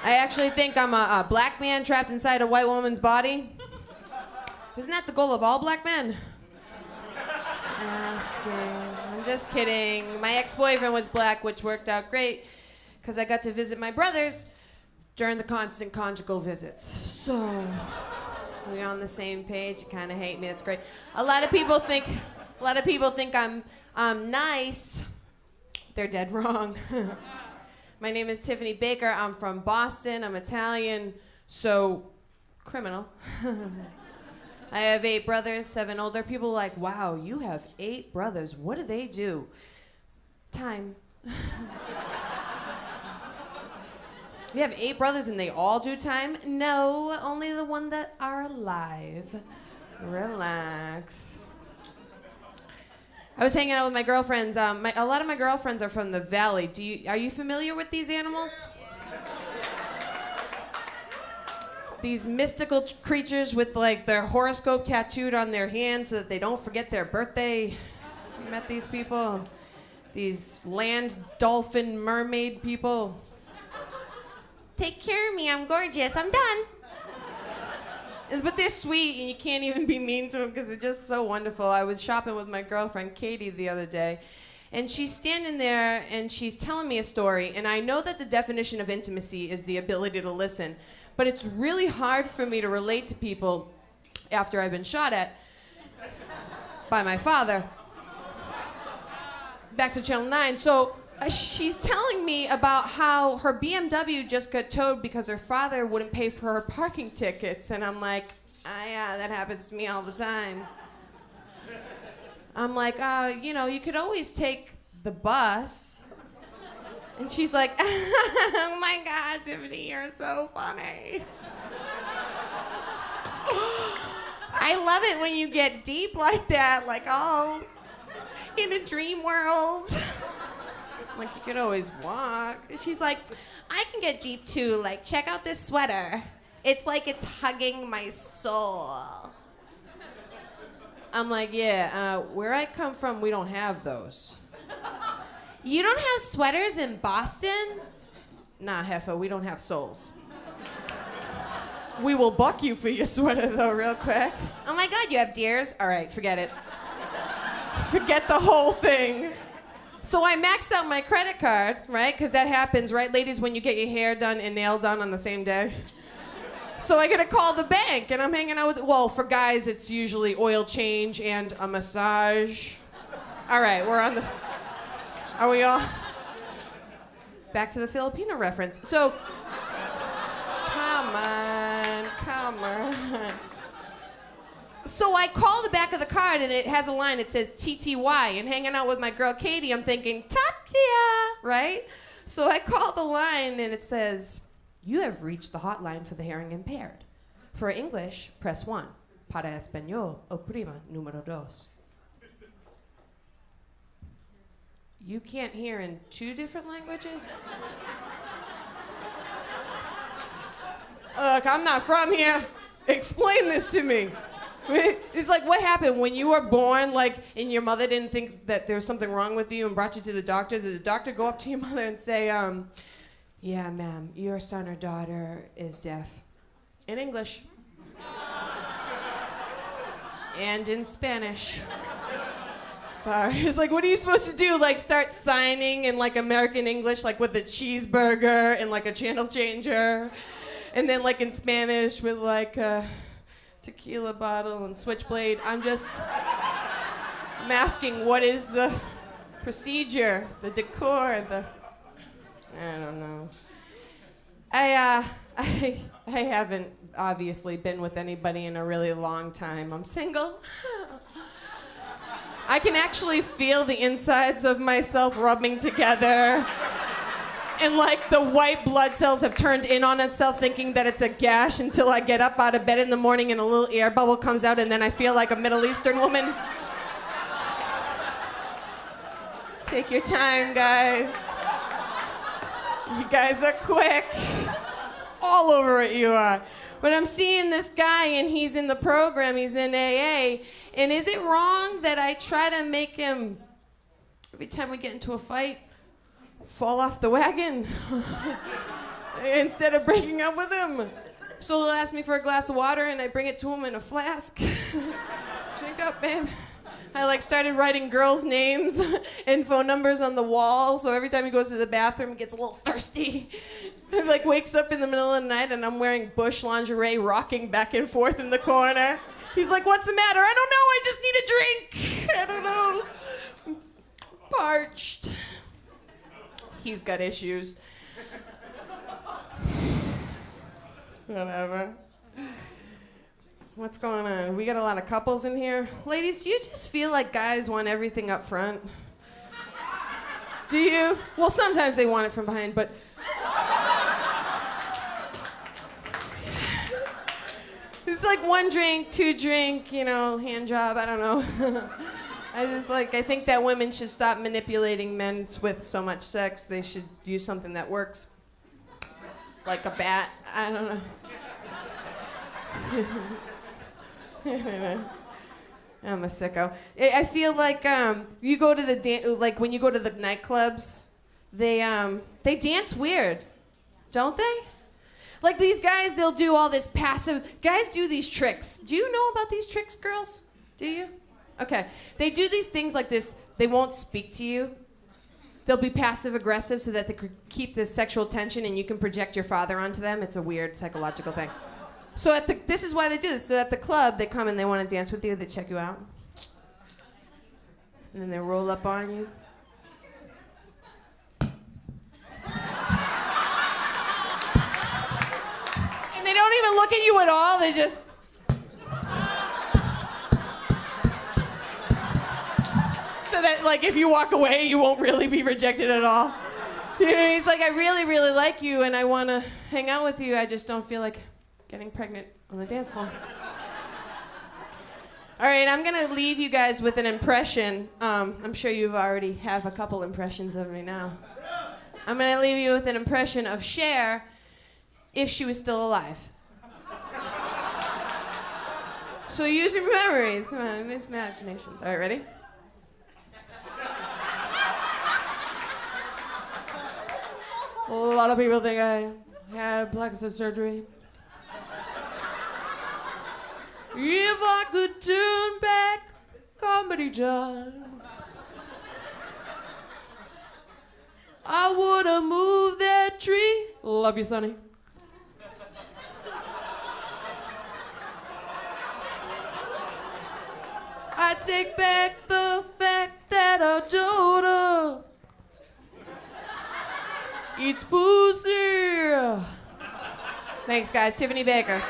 I actually think I'm a black man trapped inside a white woman's body. Isn't that the goal of all black men? Just asking. I'm just kidding. My ex-boyfriend was black, which worked out great because I got to visit my brothers during the constant conjugal visits. So we're on the same page. You kind of hate me. That's great. A lot of people think I'm nice. They're dead wrong. My name is Tiffany Baker. I'm from Boston. I'm Italian, so criminal. I have 8 brothers, 7 older. People are like, wow, you have 8 brothers. What do they do? Time. You have 8 brothers and they all do time? No, only the one that are alive. Relax. I was hanging out with my girlfriends. A lot of my girlfriends are from the valley. Are you familiar with these animals? These mystical creatures with like their horoscope tattooed on their hands so that they don't forget their birthday. You met these people? These land dolphin mermaid people. Take care of me, I'm gorgeous, I'm done. But they're sweet and you can't even be mean to them because they're just so wonderful. I was shopping with my girlfriend Katie the other day, and she's standing there and she's telling me a story, and I know that the definition of intimacy is the ability to listen, but it's really hard for me to relate to people after I've been shot at by my father. Back to Channel 9. So she's telling me about how her BMW just got towed because her father wouldn't pay for her parking tickets. And I'm like, yeah, that happens to me all the time. I'm like, you could always take the bus. And she's like, oh my God, Tiffany, you're so funny. I love it when you get deep like that, like all in a dream world. Like, you could always walk. She's like, I can get deep too. Like, check out this sweater. It's like it's hugging my soul. I'm like, yeah, where I come from, we don't have those. You don't have sweaters in Boston? Nah, Heffa, we don't have souls. We will buck you for your sweater, though, real quick. Oh my God, you have deers? All right, forget it. Forget the whole thing. So I maxed out my credit card, right? Because that happens, right, ladies, when you get your hair done and nails done on the same day? So I gotta call the bank, and I'm hanging out with, well, for guys, it's usually oil change and a massage. All right, are we all? Back to the Filipino reference. So, come on. So I call the back of the card and it has a line, it says TTY, and hanging out with my girl Katie, I'm thinking, Tatia, right? So I call the line and it says, you have reached the hotline for the hearing impaired. For English, press 1. Para Español, oprima número 2. You can't hear in 2 different languages? Look, I'm not from here. Explain this to me. It's like, what happened when you were born, like, and your mother didn't think that there was something wrong with you and brought you to the doctor? Did the doctor go up to your mother and say, yeah, ma'am, your son or daughter is deaf? In English. And in Spanish. Sorry. It's like, what are you supposed to do? Like, start signing in, like, American English, like, with a cheeseburger and, like, a channel changer? And then, like, in Spanish with, like, a tequila bottle and switchblade. I'm asking, what is the procedure, the decor, I don't know. I haven't obviously been with anybody in a really long time. I'm single. I can actually feel the insides of myself rubbing together. And like the white blood cells have turned in on itself thinking that it's a gash until I get up out of bed in the morning and a little air bubble comes out and then I feel like a Middle Eastern woman. Take your time, guys. You guys are quick. All over it you are. But I'm seeing this guy and he's in the program, he's in AA, and is it wrong that I try to make him Every time we get into a fight, fall off the wagon instead of breaking up with him. So he'll ask me for a glass of water and I bring it to him in a flask. Drink up, babe. I like started writing girls' names and phone numbers on the wall, so every time he goes to the bathroom, he gets a little thirsty. He like wakes up in the middle of the night and I'm wearing bush lingerie, rocking back and forth in the corner. He's like, "What's the matter?" "I don't know, I just need a drink." "I don't know. I'm parched." He's got issues. Whatever. What's going on? We got a lot of couples in here. Ladies, do you just feel like guys want everything up front? Do you? Well, sometimes they want it from behind, but... It's like 1 drink, 2 drink, you know, hand job, I don't know. I think that women should stop manipulating men with so much sex. They should use something that works. Like a bat, I don't know. I'm a sicko. I feel like you go to the like when you go to the nightclubs, they dance weird, don't they? Like these guys, they'll do all this passive. Guys do these tricks. Do you know about these tricks, girls? Do you? Okay. They do these things like this. They won't speak to you. They'll be passive aggressive so that they could keep this sexual tension and you can project your father onto them. It's a weird psychological thing. So this is why they do this. So at the club, they come and they want to dance with you. They check you out. And then they roll up on you. And they don't even look at you at all. They just... So that, like, if you walk away, you won't really be rejected at all. You know, he's like, "I really, really like you and I want to hang out with you. I just don't feel like getting pregnant on the dance floor." All right, I'm going to leave you guys with an impression. I'm sure you already have a couple impressions of me now. I'm going to leave you with an impression of Cher if she was still alive. So use your memories. Come on, use imaginations. All right, ready? A lot of people think I had plastic surgery. If I could turn back comedy time, I would have moved that tree. Love you, Sonny. I take back the fact that I told her it's pussy. Thanks, guys. Tiffany Baker.